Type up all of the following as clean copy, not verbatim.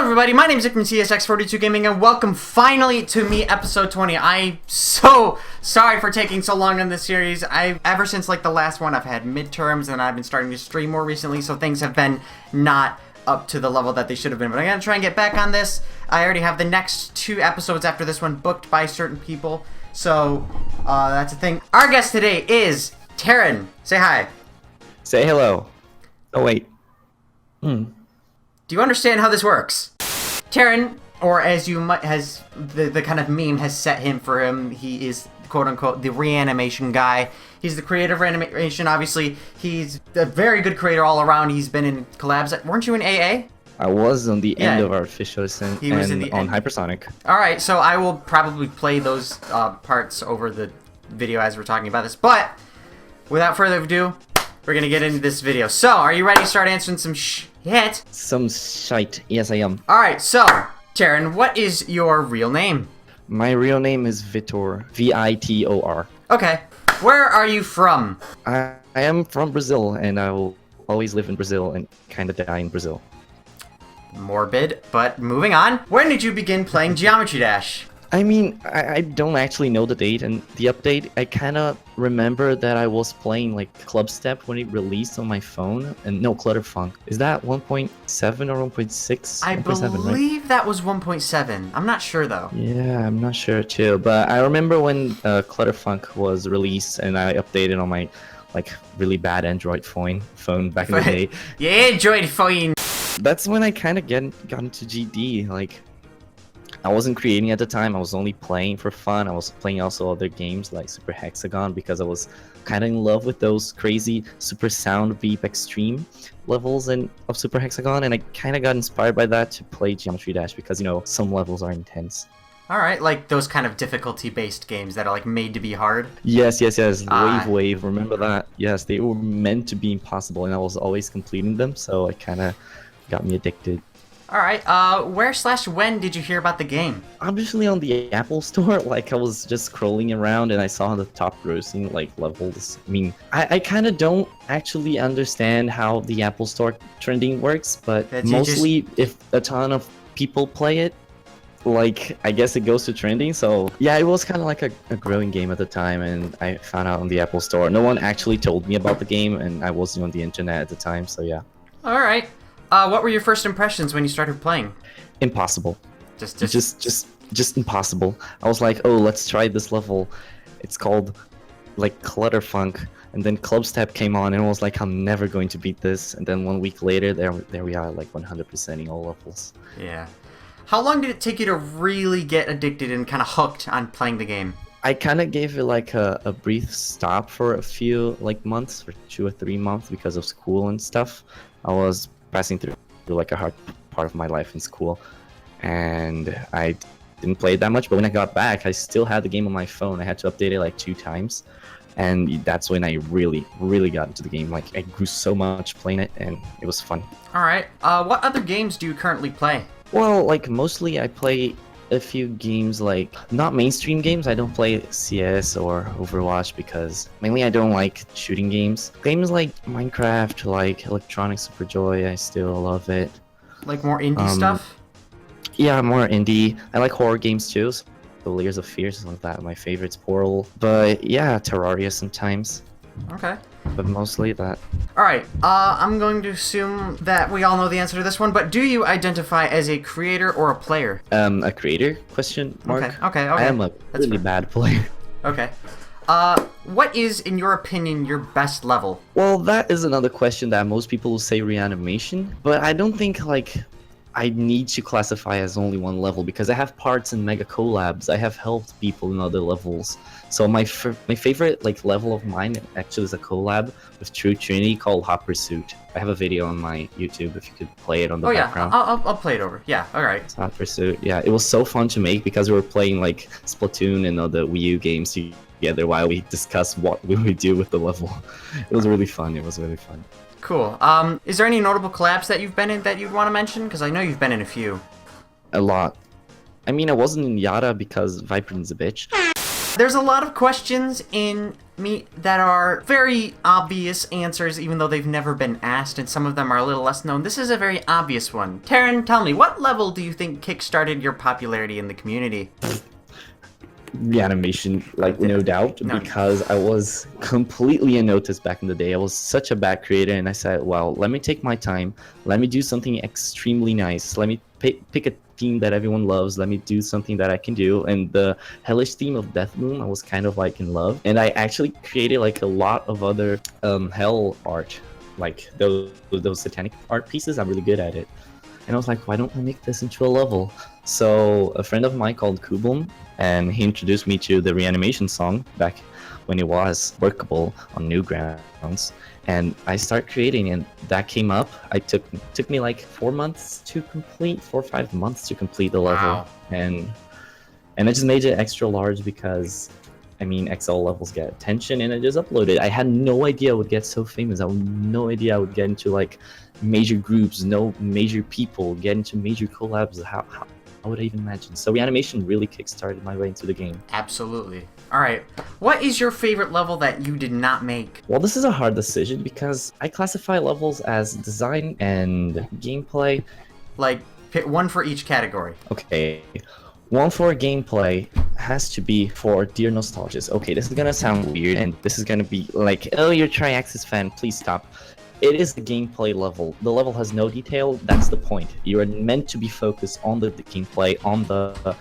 everybody, my name is Eric from CSX42 Gaming, and welcome finally to me, episode 20. I'm so sorry for taking so long on this series. Ever since like the last one, I've had midterms, and I've been starting to stream more recently, so things have been not up to the level that they should have been. But I'm gonna try and get back on this. I already have the next 2 episodes after this one booked by certain people, so that's a thing. Our guest today is Terron. Say hi. Say hello. Oh wait. Do you understand how this works? Terron, or as you might, has the kind of meme has set him for him, he is quote-unquote the reanimation guy. He's the creator of Reanimation, obviously. He's a very good creator all around. He's been in collabs. Weren't you in AA? I was on the end of Artificial Ascent and on Hypersonic. Alright, so I will probably play those parts over the video as we're talking about this. But, without further ado, we're going to get into this video. So, are you ready to start answering some shit? Some shite. Yes, I am. Alright, so, Terron, what is your real name? My real name is Vitor. V-I-T-O-R. Okay. Where are you from? I am from Brazil, and I will always live in Brazil and kind of die in Brazil. Morbid, but moving on. When did you begin playing Geometry Dash? I mean, I don't actually know the date and the update. I kind of remember that I was playing like Club Step when it released on my phone, and no, Clutterfunk. Is that 1.7 or 1.6? I believe that was 1.7. I'm not sure though. Yeah, I'm not sure too, but I remember when Clutterfunk was released and I updated on my like really bad Android phone back in the day. Yeah, Android phone. That's when I kind of got into GD. Like, I wasn't creating at the time, I was only playing for fun. I was playing also other games like Super Hexagon because I was kind of in love with those crazy Super Sound Beep Extreme levels of Super Hexagon, and I kind of got inspired by that to play Geometry Dash because, you know, some levels are intense. Alright, like those kind of difficulty-based games that are like made to be hard? Yes. Wave, remember that? Yes, they were meant to be impossible, and I was always completing them, so it kind of got me addicted. Alright, where/when did you hear about the game? Obviously on the Apple Store. Like, I was just scrolling around and I saw the top grossing like levels. I mean, I kind of don't actually understand how the Apple Store trending works, but mostly if a ton of people play it, like, I guess it goes to trending. So yeah, it was kind of like a growing game at the time, and I found out on the Apple Store. No one actually told me about the game, and I wasn't on the internet at the time, so yeah. Alright. What were your first impressions when you started playing? Impossible. Just impossible. I was like, oh, let's try this level. It's called like Clutterfunk, and then Club Step came on, and I was like, I'm never going to beat this. And then 1 week later, there we are, like 100%ing all levels. Yeah. How long did it take you to really get addicted and kind of hooked on playing the game? I kind of gave it like a brief stop for a few like months, for 2 or 3 months because of school and stuff. I was passing through like a hard part of my life in school, and I didn't play it that much, but when I got back, I still had the game on my phone. I had to update it like 2 times, and that's when I really got into the game. Like, I grew so much playing it, and it was fun. Alright, what other games do you currently play? Well, like, mostly I play a few games, like, not mainstream games. I don't play CS or Overwatch because mainly I don't like shooting games. Games like Minecraft, like Electronic Super Joy, I still love it. Like more indie stuff? Yeah, more indie. I like horror games too. So the Layers of Fear is one of that. My favorite's Portal. But yeah, Terraria sometimes. Okay. But mostly that. Alright, I'm going to assume that we all know the answer to this one, but do you identify as a creator or a player? A creator? Question mark? Okay. I am a really bad player. Okay. What is, in your opinion, your best level? Well, that is another question that most people will say Reanimation, but I don't think, like, I need to classify as only one level because I have parts in mega collabs. I have helped people in other levels. So my favorite like level of mine actually is a collab with True Trinity called Hot Pursuit. I have a video on my YouTube if you could play it on the background. I'll play it over. Yeah, alright. It's Hot Pursuit. Yeah, it was so fun to make because we were playing like Splatoon and other Wii U games together while we discussed what we would do with the level. It was really fun. Cool. Is there any notable collabs that you've been in that you'd want to mention? Because I know you've been in a few. A lot. I mean, I wasn't in Yara because Viper's a bitch. There's a lot of questions in Meat that are very obvious answers, even though they've never been asked, and some of them are a little less known. This is a very obvious one. Terron, tell me, what level do you think kickstarted your popularity in the community? Reanimation, like, no doubt, because I was completely unnoticed back in the day. I was such a bad creator, and I said, well, let me take my time, let me do something extremely nice, let me pick a theme that everyone loves, let me do something that I can do. And the hellish theme of Death Moon, I was kind of like in love, and I actually created like a lot of other hell art, like those satanic art pieces. I'm really good at it, and I was like, why don't I make this into a level? So a friend of mine called Kubum, and he introduced me to the Reanimation song back when it was workable on Newgrounds, and I started creating, and that came up. Took me like 4 months to complete, 4 or 5 months to complete the level. Wow. And I just made it extra large because, I mean, XL levels get attention, and I just uploaded. I had no idea I would get so famous. I had no idea I would get into like major groups, no major people, get into major collabs. How would I even imagine? So Reanimation really kickstarted my way into the game. Absolutely. Alright, what is your favorite level that you did not make? Well, this is a hard decision because I classify levels as design and gameplay. Like, pick one for each category. Okay. One for gameplay has to be for Dear Nostalgists. Okay, this is gonna sound weird, and this is gonna be like, oh, you're a TriAxis fan, please stop. It is the gameplay level. The level has no detail, that's the point. You are meant to be focused on the gameplay, on the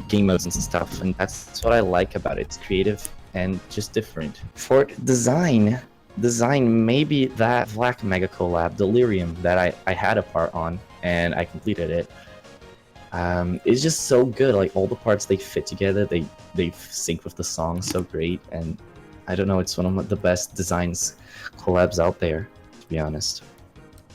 game modes and stuff, and that's what I like about it. It's creative and just different. For design maybe that Vlacc mega collab, Delirium, that I had a part on, and I completed it. It's just so good. Like, all the parts, they fit together, they sync with the song so great, and I don't know, it's one of the best designs collabs out there, to be honest.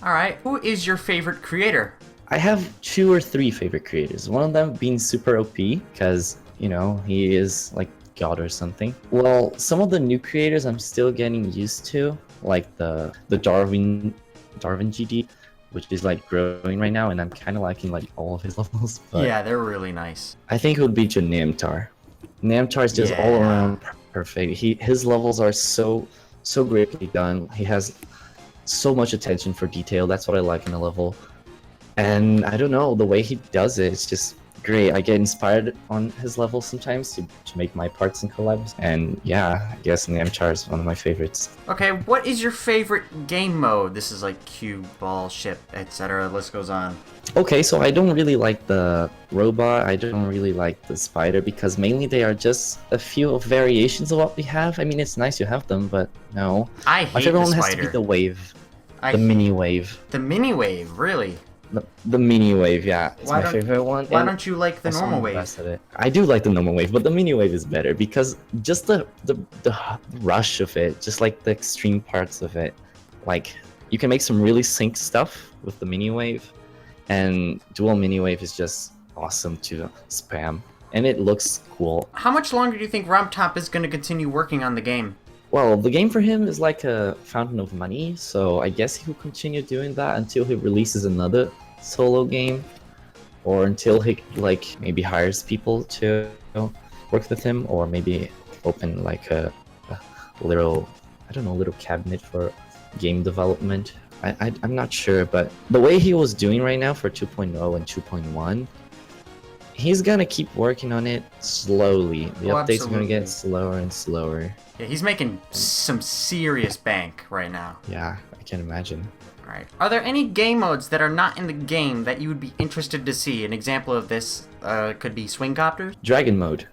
Alright, who is your favorite creator? I have 2 or 3 favorite creators. One of them being super OP, because, you know, he is like God or something. Well, some of the new creators I'm still getting used to, like the Darwin GD, which is like growing right now, and I'm kind of liking like all of his levels. But yeah, they're really nice. I think it would be Namtar. Namtar is just all around perfect. His levels are so greatly done. He has so much attention for detail. That's what I like in a level. And I don't know, the way he does it, it's just great. I get inspired on his levels sometimes to make my parts and collabs. And yeah, I guess Namtar is one of my favorites. Okay, what is your favorite game mode? This is like cube, ball, ship, etc. The list goes on. Okay, so I don't really like the robot, I don't really like the spider, because mainly they are just a few variations of what we have. I mean, it's nice to have them, but no. I hate my favorite the one spider. has to be the wave. The mini wave. The mini wave, really? The mini wave, yeah. It's Why my favorite one. Why don't you like the normal wave? I do like the normal wave, but the mini wave is better because just the rush of it, just like the extreme parts of it. Like, you can make some really synced stuff with the mini wave, and dual mini wave is just awesome to spam, and it looks cool. How much longer do you think RobTop is going to continue working on the game? Well, the game for him is like a fountain of money, so I guess he will continue doing that until he releases another solo game, or until he like maybe hires people to work with him, or maybe open like a little, I don't know, little cabinet for game development. I'm not sure, but the way he was doing right now for 2.0 and 2.1, he's gonna keep working on it slowly. The updates are gonna get slower and slower. Yeah, he's making some serious bank right now. Yeah, I can imagine. Alright. Are there any game modes that are not in the game that you would be interested to see? An example of this could be Swing Copters? Dragon mode.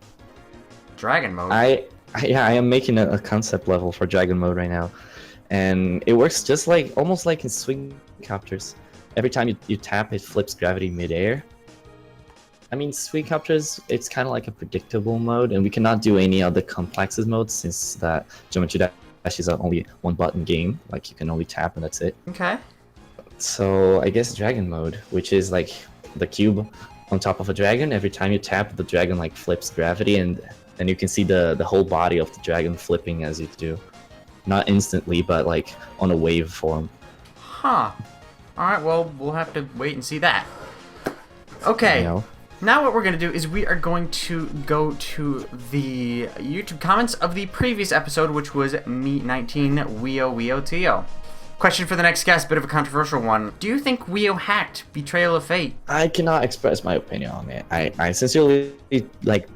Dragon mode? I am making a concept level for Dragon mode right now. And it works just like, almost like in Swing Copters. Every time you tap, it flips gravity midair. I mean, Swing Copters, it's kind of like a predictable mode, and we cannot do any other complexes modes since that Geometry Dash is only one button game. Like, you can only tap and that's it. Okay. So I guess Dragon mode, which is like the cube on top of a dragon. Every time you tap, the dragon like flips gravity, and you can see the whole body of the dragon flipping as you do. Not instantly, but like on a wave form. Huh. Alright, well, we'll have to wait and see that. Okay. now what we're going to do is we are going to go to the YouTube comments of the previous episode, which was Me19 Weo Weo Tio. Question for the next guest, bit of a controversial one. Do you think Weo hacked Betrayal of Fate? I cannot express my opinion on it. I sincerely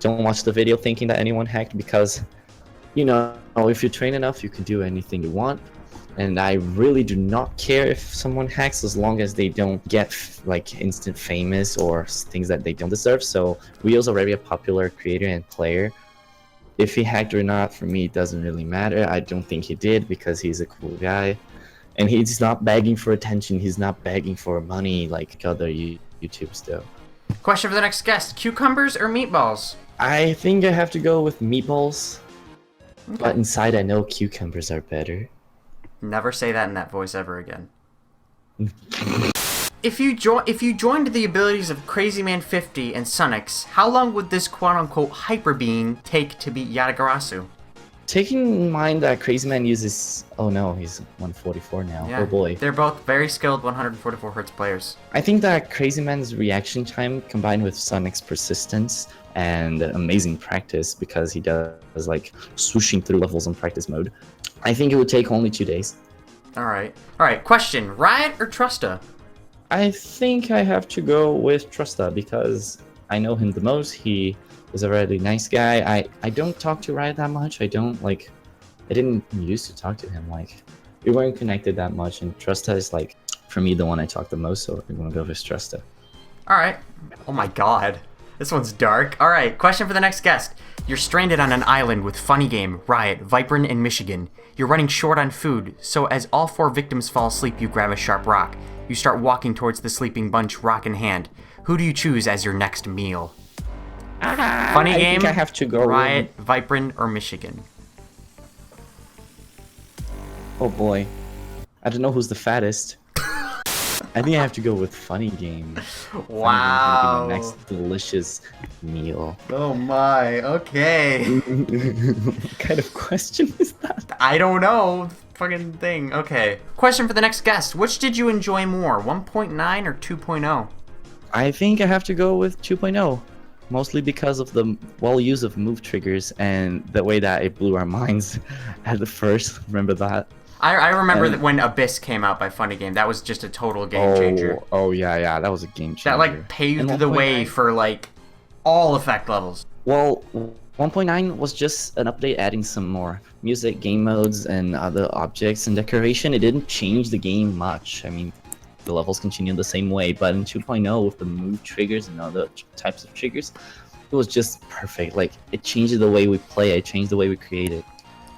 don't watch the video thinking that anyone hacked, because, you know, if you train enough, you can do anything you want. And I really do not care if someone hacks, as long as they don't get instant famous or things that they don't deserve. So Weo's already a popular creator and player. If he hacked or not, for me, it doesn't really matter. I don't think he did, because he's a cool guy. And he's not begging for attention. He's not begging for money like other YouTubers do. Question for the next guest. Cucumbers or meatballs? I think I have to go with meatballs. Okay. But inside I know cucumbers are better. Never say that in that voice ever again. If you joined the abilities of Crazy Man 50 and Sunix, how long would this quote-unquote hyper being take to beat Yatagarasu? Taking in mind that Crazy Man uses... Oh no, he's 144 now. Yeah, oh boy. They're both very skilled 144 Hz players. I think that Crazy Man's reaction time combined with Sonic's persistence and amazing practice, because he does swooshing through levels in practice mode, I think it would take only 2 days. Alright. Question. Riot or Trusta? I think I have to go with Trusta, because I know him the most. He is a really nice guy. I don't talk to Riot that much. I didn't used to talk to him. We weren't connected that much, and Trusta is for me, the one I talk the most, so I'm gonna go with Trusta. Alright. Oh my god. This one's dark. Alright, question for the next guest. You're stranded on an island with Funny Game, Riot, Viperin, and Michigan. You're running short on food, so as all 4 victims fall asleep, you grab a sharp rock. You start walking towards the sleeping bunch, rock in hand. Who do you choose as your next meal? Funny I Game, think I have to go Riot, Viperin, or Michigan? Oh boy. I don't know who's the fattest. I think I have to go with Funny Game. Wow. Funny Game be my next delicious meal. Oh my, okay. What kind of question is that? I don't know. Fucking thing. Okay. Question for the next guest. Which did you enjoy more, 1.9 or 2.0? I think I have to go with 2.0. Mostly because of the use of move triggers and the way that it blew our minds at the first. Remember that? I remember that when Abyss came out by Funny Game. That was just a total game changer. Oh yeah, that was a game changer. That paved the way for all effect levels. Well, 1.9 was just an update adding some more music, game modes, and other objects and decoration. It didn't change the game much. I mean, the levels continue the same way, but in 2.0 with the move triggers and other types of triggers, it was just perfect. It changed the way we play, it changed the way we create it.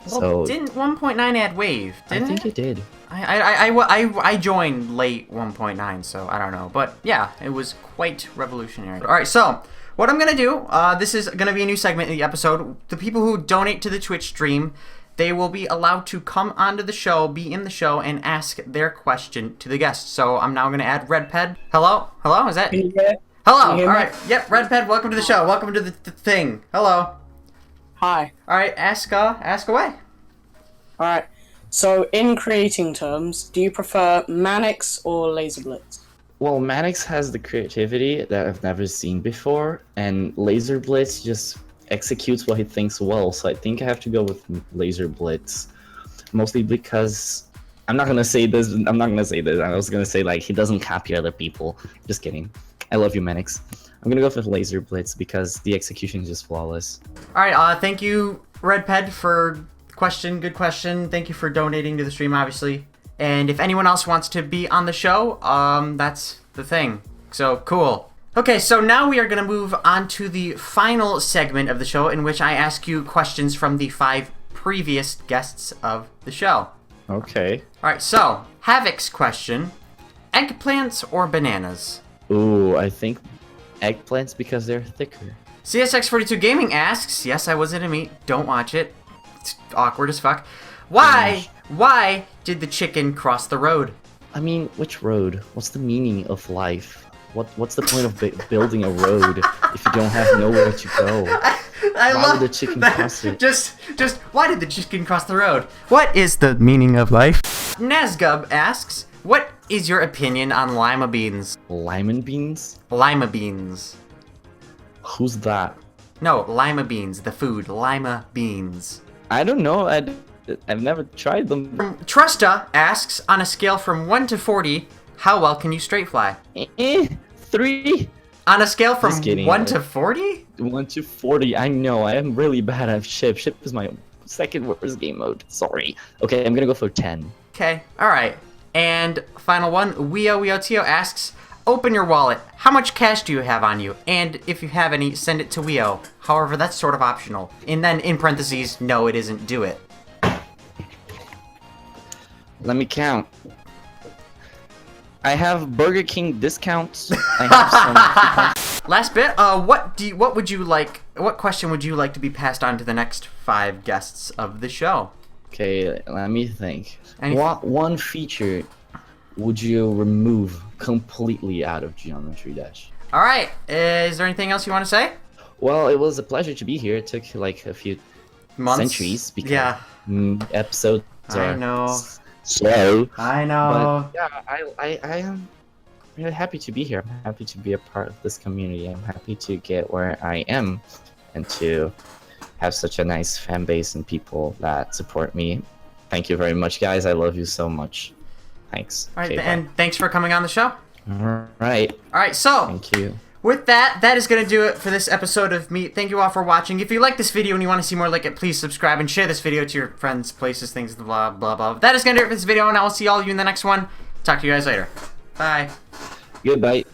Well, so didn't 1.9 add wave? Didn't I think it did. I joined late 1.9, so I don't know. But yeah, it was quite revolutionary. Alright, so what I'm going to do, this is going to be a new segment in the episode. The people who donate to the Twitch stream, they will be allowed to come onto the show, be in the show, and ask their question to the guests. So I'm now going to add Redped. Hello? Hello? Is that? Yeah. Hello. All right. Yep, Redped, welcome to the show. Welcome to the thing. Hello. Hi. All right, ask away. Alright. So, in creating terms, do you prefer Manix or Laser Blitz? Well, Manix has the creativity that I've never seen before, and Laser Blitz just executes what he thinks well, so I think I have to go with Laser Blitz. Mostly because... I'm not gonna say this, I was gonna say, he doesn't copy other people. Just kidding. I love you, Manix. I'm gonna go with Laser Blitz because the execution is just flawless. Alright, thank you, Redped, for good question. Thank you for donating to the stream, obviously. And if anyone else wants to be on the show, that's the thing. So, cool. Okay, so now we are going to move on to the final segment of the show, in which I ask you questions from the 5 previous guests of the show. Okay. Alright, so, Havoc's question. Eggplants or bananas? Ooh, I think eggplants because they're thicker. CSX42 Gaming asks, yes, I was in a meet, don't watch it. It's awkward as fuck. Why did the chicken cross the road? I mean, which road? What's the meaning of life? What's the point of building a road if you don't have nowhere to go? Why did the chicken cross it? Just why did the chicken cross the road? What is the meaning of life? Nazgub asks, what is your opinion on lima beans? Lima beans? Lima beans. Who's that? No, lima beans, the food, lima beans. I don't know. I've never tried them. Trusta asks, on a scale from 1 to 40, how well can you straight fly? 3. On a scale from Just kidding, 1 to 40? 1 to 40. I know. I am really bad at ship. Ship is my second worst game mode. Sorry. Okay, I'm gonna go for 10. Okay, alright. And final one, Weo asks, open your wallet. How much cash do you have on you? And if you have any, send it to Weo. However, that's sort of optional. And then in parentheses, no, it isn't. Do it. Let me count. I have Burger King discounts. I have some. Last bit. What question would you like to be passed on to the next 5 guests of the show? Okay, let me think. Anything? What one feature would you remove completely out of Geometry Dash? All right. Is there anything else you want to say? Well, it was a pleasure to be here. It took like a few Months? centuries because Yeah. episodes I are know. slow. I know. But yeah, I am really happy to be here. I'm happy to be a part of this community. I'm happy to get where I am and to have such a nice fan base and people that support me. Thank you very much, guys. I love you so much. Thanks. All right, Okay, and thanks for coming on the show. bye. All right. All right, so Thank you. with that is going to do it for this episode of me. Thank you all for watching. If you like this video and you want to see more like it, please subscribe and share this video to your friends, places, things, blah, blah, blah. That is going to do it for this video, and I will see all of you in the next one. Talk to you guys later. Bye. Goodbye.